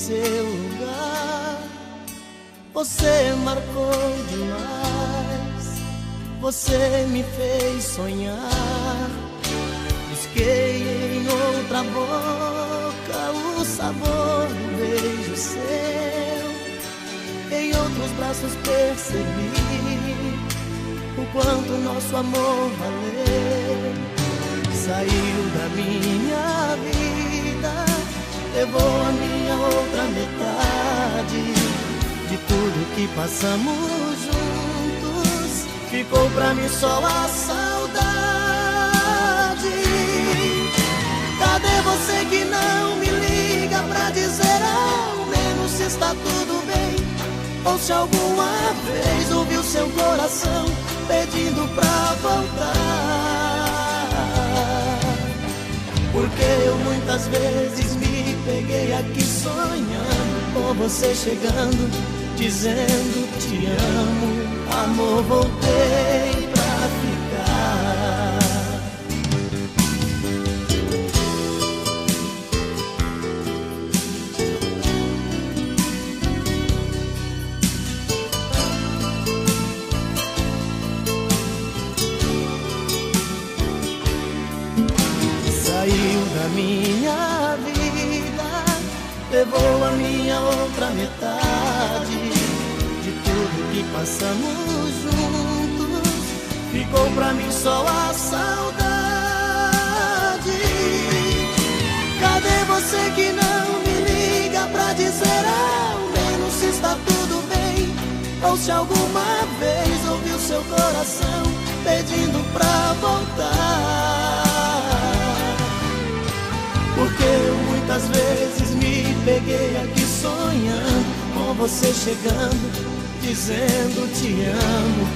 seu lugar. Você marcou demais, você me fez sonhar. Busquei em outra boca o sabor do beijo seu. Em outros braços percebi o quanto nosso amor valeu. Saiu da minha vida, levou a minha outra metade. De tudo que passamos juntos, ficou pra mim só a saudade. Cadê você que não me liga pra dizer ao menos se está tudo bem? Ou se alguma vez ouviu seu coração pedindo pra voltar? Porque eu muitas vezes me peguei aqui sonhando com você chegando, dizendo te amo, amor, voltei pra ficar. Saiu da minha vida, levou a minha outra metade. De tudo que passamos juntos, ficou pra mim só a saudade. Cadê você que não me liga pra dizer ao menos se está tudo bem? Ou se alguma vez ouviu seu coração pedindo pra voltar? Porque eu muitas vezes me peguei aqui sonhando com você chegando, dizendo te amo,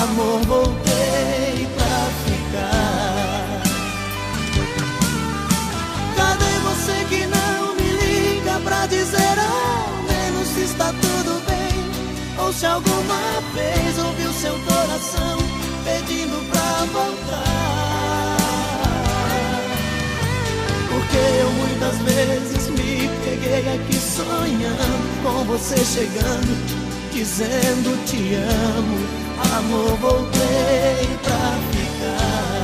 amor, voltei pra ficar. Cadê você que não me liga pra dizer ao menos se está tudo bem? Ou se alguma vez ouviu seu coração pedindo pra voltar? Porque eu muitas vezes me peguei aqui sonhando com você chegando, dizendo te amo, amor, voltei pra ficar.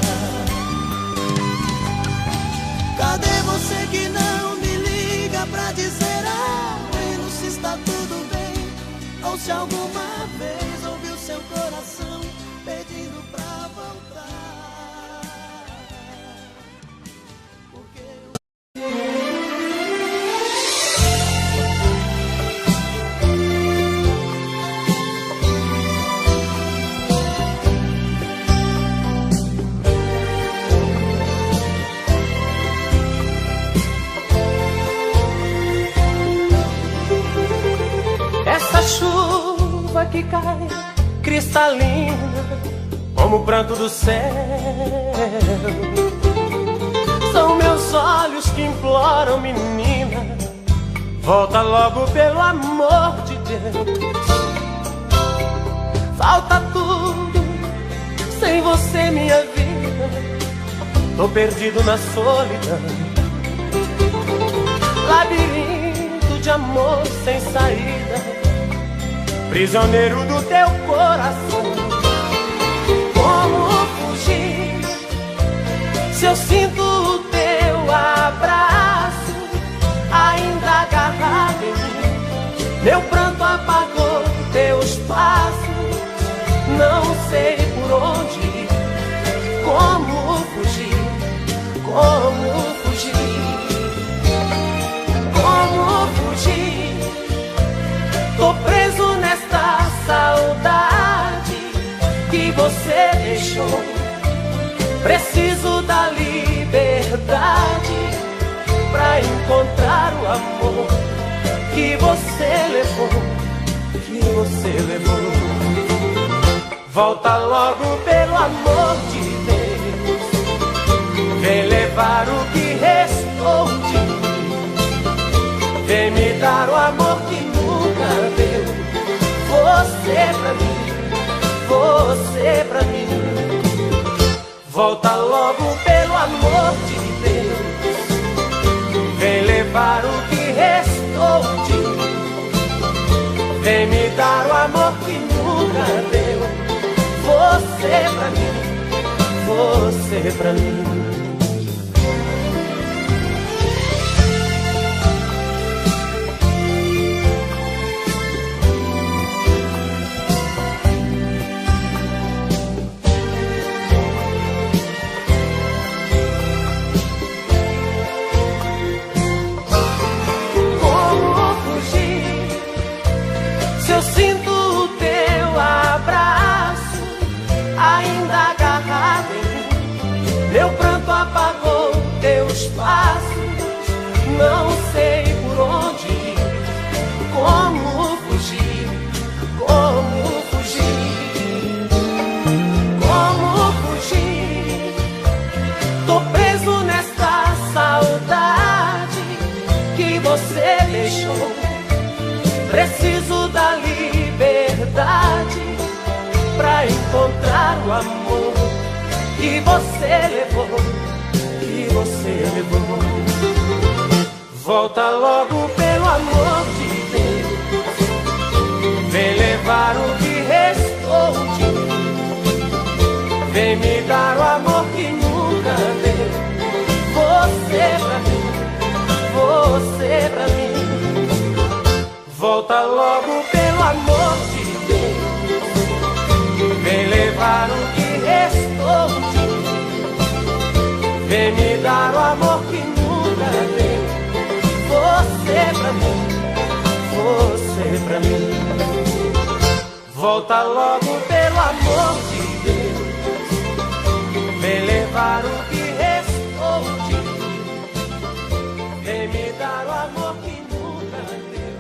Cadê você que não me liga pra dizer ao menos se está tudo bem? Ou se alguma vez ouviu seu coração pedindo pra voltar? Essa chuva que cai cristalina como o pranto do céu, são meus olhos que imploram, menina, volta logo pelo amor de Deus. Falta tudo sem você, minha vida, tô perdido na solidão, labirinto de amor sem saída, prisioneiro do teu coração. Como fugir se eu sinto o teu abraço ainda agarrado em mim? Meu pranto apagou teus passos, não sei por onde ir. Como fugir? Como fugir? Como fugir? Tô preso nesta saudade que você deixou. Preciso da liberdade pra encontrar o amor que você levou, que você levou. Volta logo pelo amor de Deus, vem levar o que restou de mim, vem me dar o amor que nunca deu. Você pra mim, você pra mim. Volta logo pelo amor de Deus, vem levar o que restou de mim, vem me dar o amor que nunca deu. Você pra mim, você pra mim. Eu sinto o teu abraço ainda agarrado em mim. Meu pranto apagou teus passos. Não sei por onde ir. Como fugir? Como fugir? Como fugir? Tô preso nessa saudade que você deixou. Preciso da liberdade pra encontrar o amor que você levou, que você levou. Volta logo pelo amor de Deus, vem levar o que restou de mim, vem me dar o amor que nunca deu. Você pra mim, você pra mim. Volta logo pelo amor de Deus, vem levar o que restou de mim, vem me dar o amor que nunca deu. Você pra mim, você pra mim. Volta logo pelo amor de Deus, vem levar o que restou de mim, vem me dar o amor que nunca deu.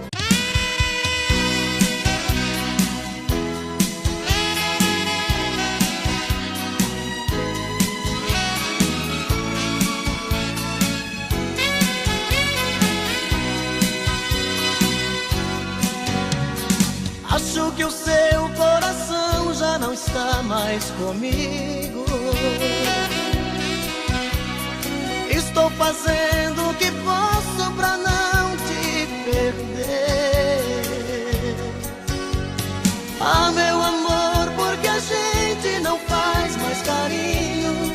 Acho que o seu coração já não está mais comigo. Estou fazendo o que posso pra não te perder. Ah, meu amor, porque a gente não faz mais carinho.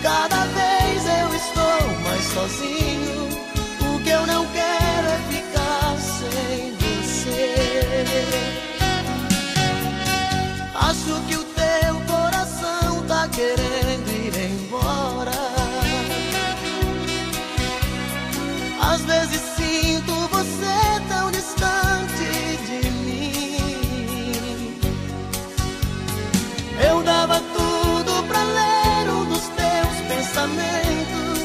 Cada vez eu estou mais sozinho. O que eu não quero é ficar sem você. Acho que o teu coração tá querendo ir embora. Às vezes sinto você tão distante de mim. Eu dava tudo pra ler um dos teus pensamentos.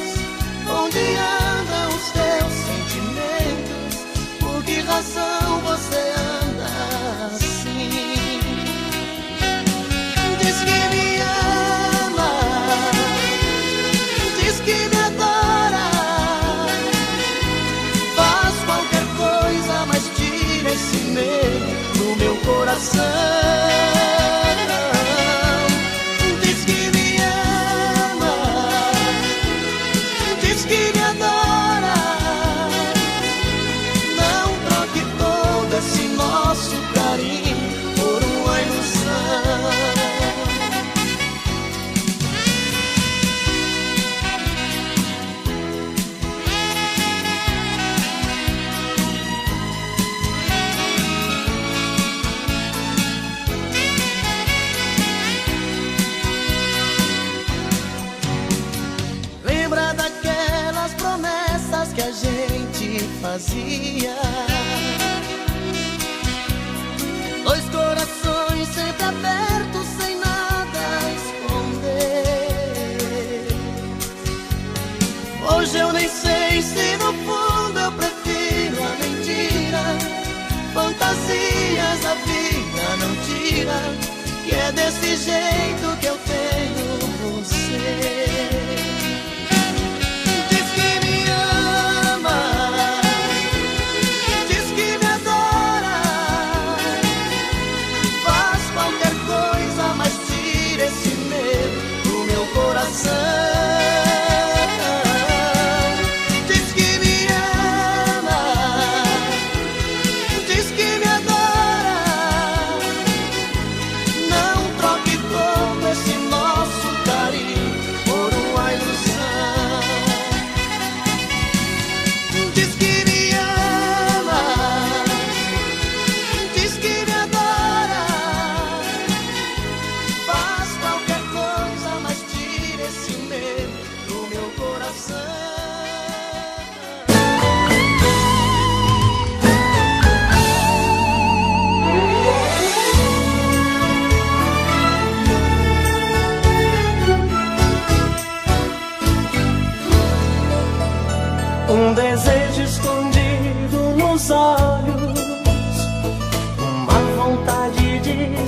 Onde andam os teus sentimentos? Por que razão você anda assim? Diz que me ama, diz que me adora. Faz qualquer coisa, mas tira esse medo do meu coração. Diz que me ama, diz que me adora. Não troque todo esse nosso carinho por uma ilusão. Lembra daquelas promessas que a gente fazia? Dois corações sempre abertos, sem nada a esconder. Hoje eu nem sei se no fundo eu prefiro a mentira. Fantasias a vida não tira, que é desse jeito que eu tenho você. Diz que me ama, diz que me adora.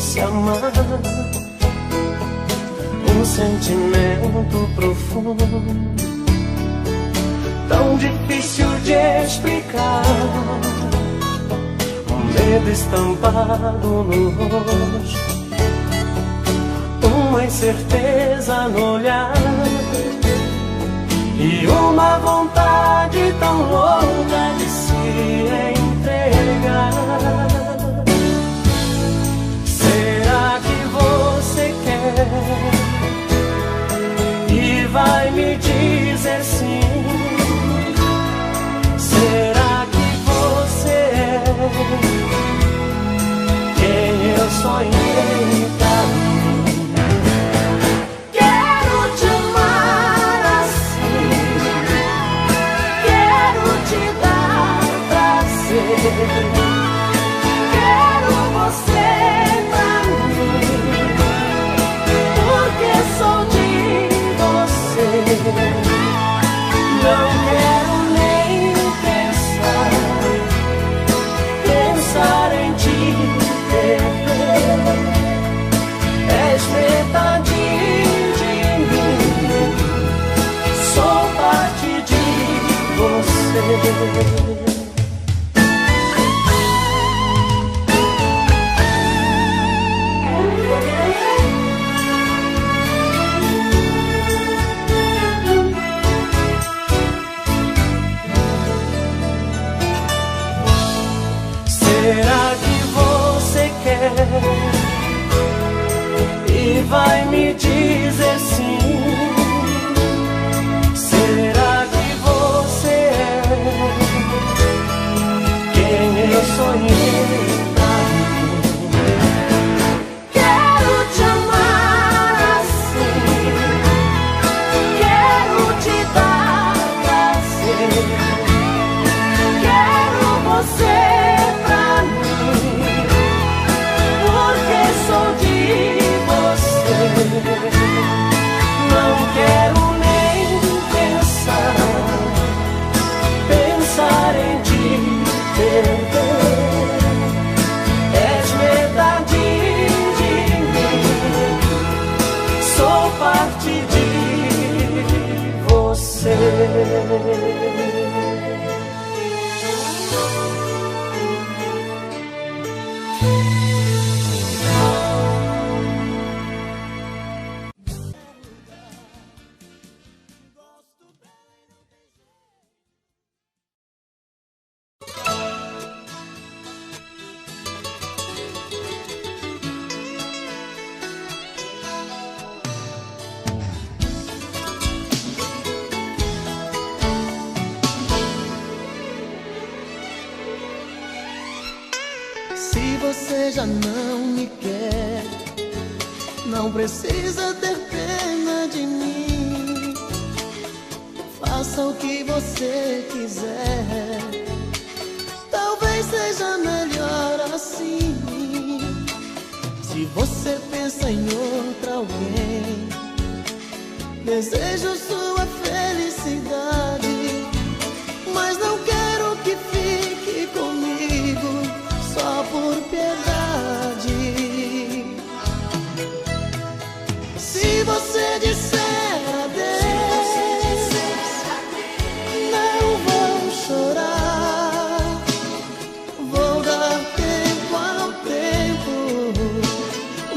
se amar, um sentimento profundo, tão difícil de explicar, um medo estampado no rosto, uma incerteza no olhar e uma vontade tão louca de se entregar. Será que você quer e vai me dizer sim? Será que você é quem eu sonhei pra mim? Quero te amar assim, quero te dar prazer, quero você pra mim, porque sou de você. Não quero nem pensar em te perder. És metade de mim, sou parte de você. Será que você quer e vai me dizer sim? Será que você é quem eu sonhei pra mim? Quero te amar assim, quero te dar prazer, quero você. Não quero nem pensar em te perder. És metade de mim, sou parte de você. Você já não me quer, não precisa ter pena de mim. Faça o que você quiser, talvez seja melhor assim. Se você pensa em outra alguém, desejo sua felicidade, mas não quero que fique comigo só por piedade. Se você disser adeus, não vou chorar, vou dar tempo ao tempo,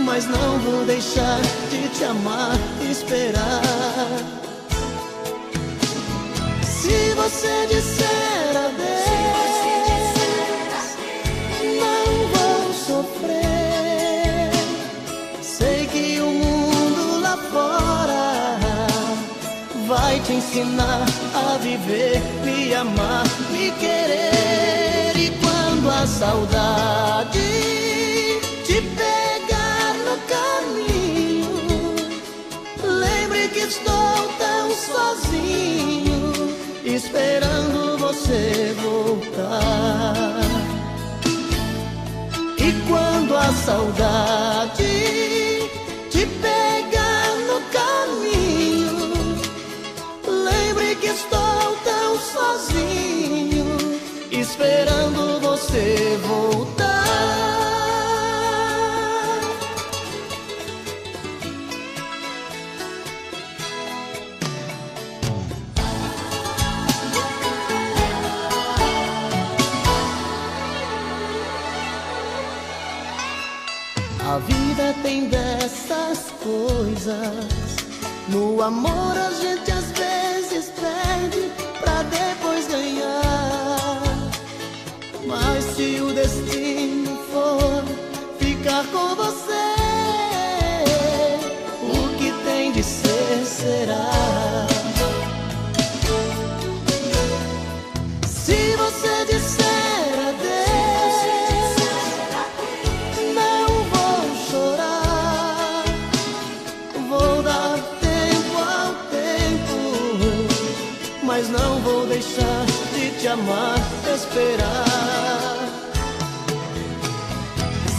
mas não vou deixar de te amar e esperar. Se você disser adeus, sofrer, sei que o mundo lá fora vai te ensinar a viver, me amar, me querer. E quando a saudade te pegar no caminho, lembre que estou tão sozinho, esperando você voltar. E quando a saudade te pegar no caminho, lembre que estou tão sozinho, esperando você voltar. A vida tem dessas coisas. No amor a gente às vezes perde pra depois ganhar. Mas se o destino for ficar com você, o que tem de ser será. Se você disser adeus, não vou chorar. Vou dar tempo ao tempo, mas não vou deixar de te amar, esperar.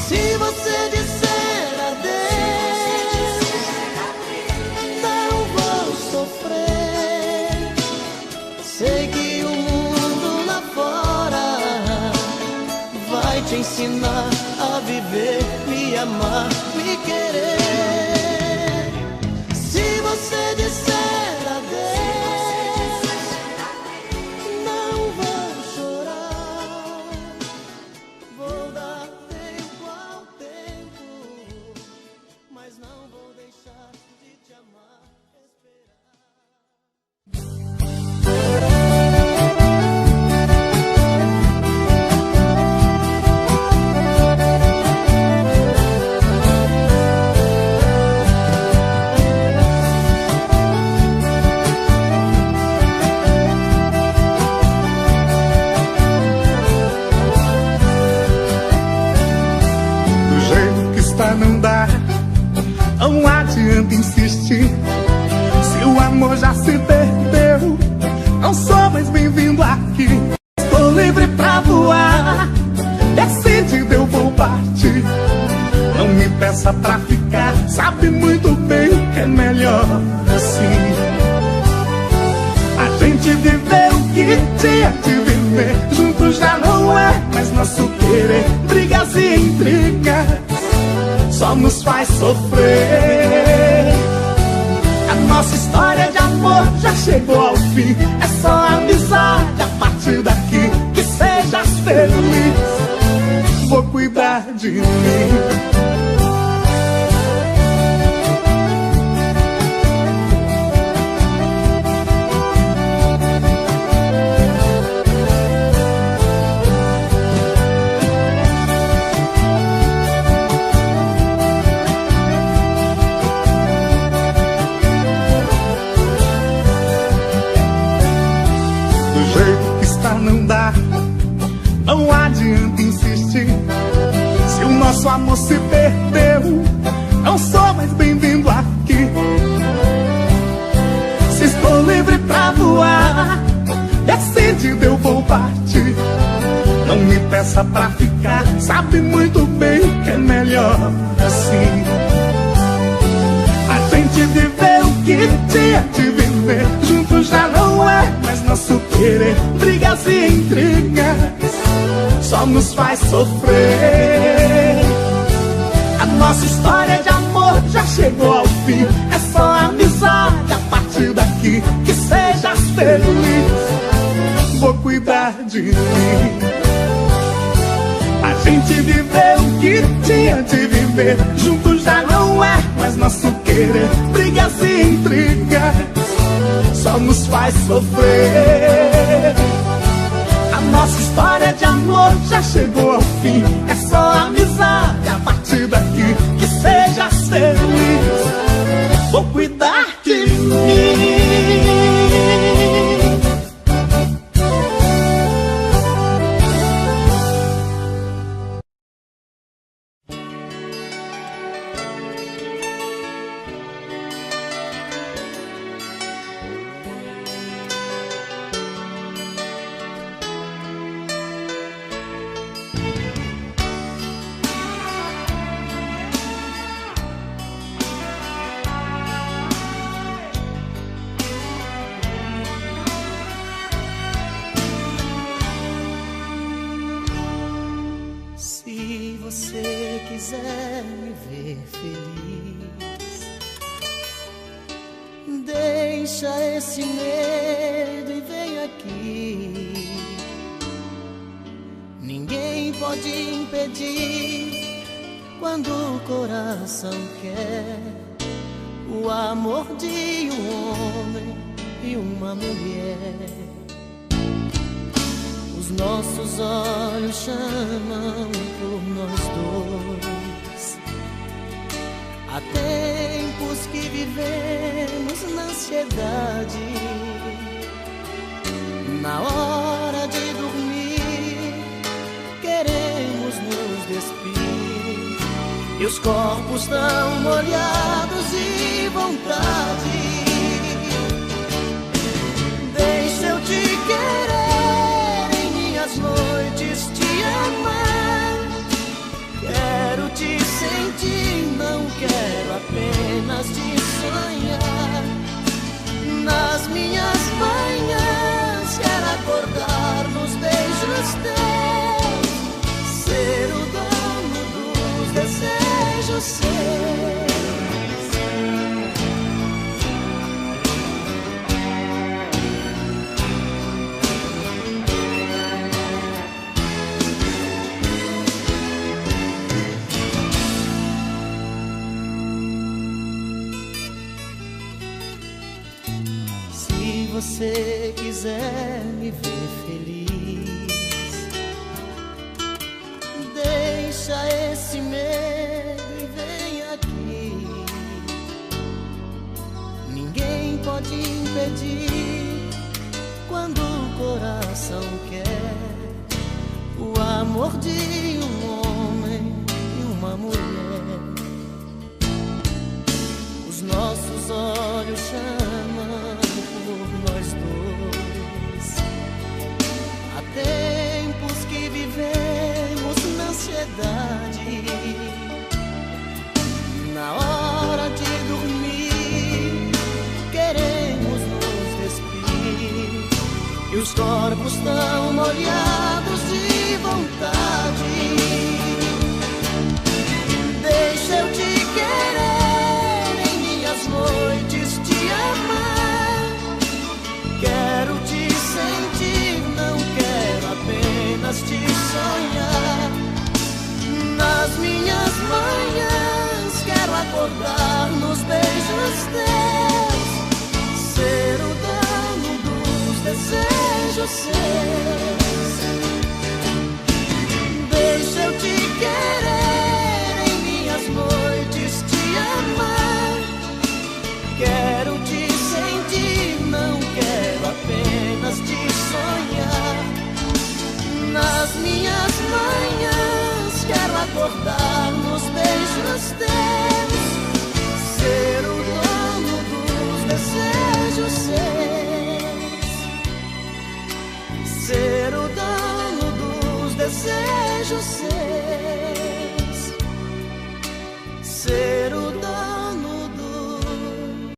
Se você disser adeus, não vou sofrer. Sei que o mundo lá fora vai te ensinar a viver, me amar, me querer. Se você disser adeus, não vou chorar. Vou dar tempo ao tempo, mas não vou deixar de te amar, esperar. Não dá, não adianta insistir. Se o amor já se perdeu, não sou mais bem-vindo aqui. Estou livre pra voar, decidido eu vou partir. Não me peça pra ficar, sabe muito bem que é melhor assim. A gente viveu o que tinha de viver, juntos já não é mais nosso querer. Brigas e intrigas só nos faz sofrer. A nossa história de amor já chegou ao fim. É só amizade a partir daqui. Que sejas feliz, vou cuidar de mim. Não dá, não adianta insistir. Se o nosso amor se perdeu, não sou mais bem-vindo aqui. Se estou livre pra voar, decidido eu vou partir. Não me peça pra ficar, sabe muito bem que é melhor assim. A gente viveu o que tinha de viver, juntos já não é mais nosso querer. Brigas e intrigas só nos faz sofrer. A nossa história de amor já chegou ao fim. É só amizade a partir daqui. Que sejas feliz, vou cuidar de mim. A gente viveu o que tinha de viver, juntos já não é mais nosso querer. Brigas e intrigas só nos faz sofrer. A nossa história de amor já chegou ao fim. É só amizade a partir daqui. Que sejas feliz, vou cuidar de mim. quiser me ver feliz, deixa esse medo e vem aqui. Ninguém pode impedir quando o coração quer o amor de um homem e uma mulher. Os nossos olhos chamam por nós dois. Há tempos que vivemos na ansiedade. Na hora de dormir, queremos nos despir, e os corpos tão molhados de vontade. Deixa eu te querer, em minhas noites te amar. Quero te sentir, não quero apenas te sonhar. Nas minhas manhãs quero acordar nos beijos teus, ser o dono dos desejos seus. Se você quiser me ver feliz, deixa esse medo e vem aqui. Ninguém pode impedir quando o coração quer o amor de um homem e uma mulher. Os nossos olhos chamam por nós dois. Há tempos que vivemos na ansiedade. Na hora de dormir, queremos nos despir, e os corpos tão molhados de vontade. Deixa eu te querer, em minhas noites te amar. Quero te sentir, não quero apenas te sonhar. Nas minhas manhãs quero acordar nos beijos teus, ser o dono dos desejos seus. Deixa eu te querer, em minhas noites te amar. Quero te sentir, não quero apenas te sonhar. Nas minhas manhãs quero acordar nos beijos teus, ser o dono dos desejos seus, ser o dono dos desejos seus.